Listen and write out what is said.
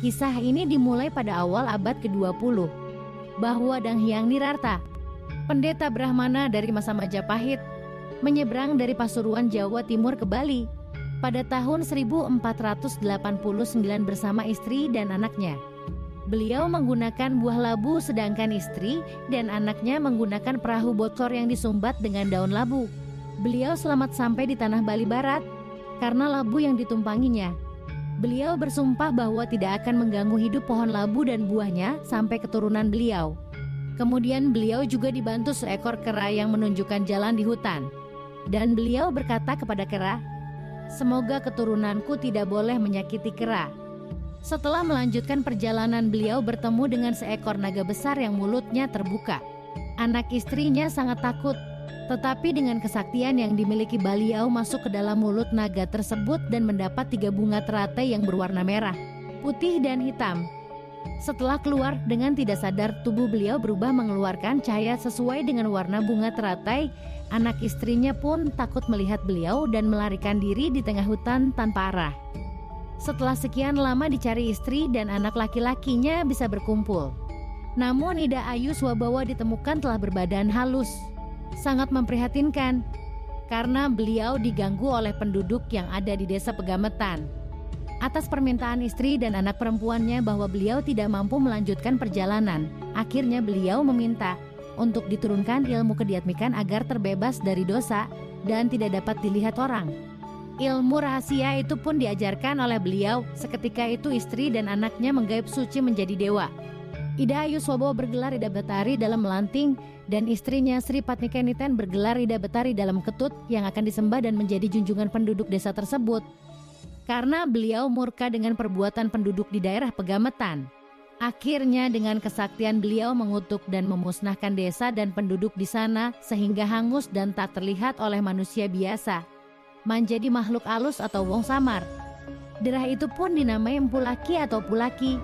Kisah ini dimulai pada awal abad ke-20, bahwa Dang Hyang Nirarta, pendeta Brahmana dari masa Majapahit, menyeberang dari Pasuruan Jawa Timur ke Bali pada tahun 1489 bersama istri dan anaknya. Beliau menggunakan buah labu sedangkan istri dan anaknya menggunakan perahu bocor yang disumbat dengan daun labu. Beliau selamat sampai di tanah Bali Barat karena labu yang ditumpanginya. Beliau bersumpah bahwa tidak akan mengganggu hidup pohon labu dan buahnya sampai keturunan beliau. Kemudian beliau juga dibantu seekor kera yang menunjukkan jalan di hutan. Dan beliau berkata kepada kera, "Semoga keturunanku tidak boleh menyakiti kera." Setelah melanjutkan perjalanan, beliau bertemu dengan seekor naga besar yang mulutnya terbuka. Anak istrinya sangat takut, tetapi dengan kesaktian yang dimiliki beliau masuk ke dalam mulut naga tersebut dan mendapat 3 bunga teratai yang berwarna merah, putih dan hitam. Setelah keluar, dengan tidak sadar tubuh beliau berubah mengeluarkan cahaya sesuai dengan warna bunga teratai. Anak istrinya pun takut melihat beliau dan melarikan diri di tengah hutan tanpa arah. Setelah sekian lama dicari, istri dan anak laki-lakinya bisa berkumpul. Namun Ida Ayu Swabawa ditemukan telah berbadan halus. Sangat memprihatinkan karena beliau diganggu oleh penduduk yang ada di desa Pegametan. Atas permintaan istri dan anak perempuannya bahwa beliau tidak mampu melanjutkan perjalanan, akhirnya beliau meminta untuk diturunkan ilmu kediatmikan agar terbebas dari dosa dan tidak dapat dilihat orang. Ilmu rahasia itu pun diajarkan oleh beliau. Seketika itu istri dan anaknya menggaib suci menjadi dewa. Ida Ayu Swabawa bergelar Ida Betari dalam melanting dan istrinya Sri Patnikeniten bergelar Ida Betari dalam ketut yang akan disembah dan menjadi junjungan penduduk desa tersebut. Karena beliau murka dengan perbuatan penduduk di daerah Pegametan. Akhirnya dengan kesaktian beliau mengutuk dan memusnahkan desa dan penduduk di sana sehingga hangus dan tak terlihat oleh manusia biasa, menjadi makhluk alus atau wong samar. Daerah itu pun dinamai Empulaki atau Pulaki.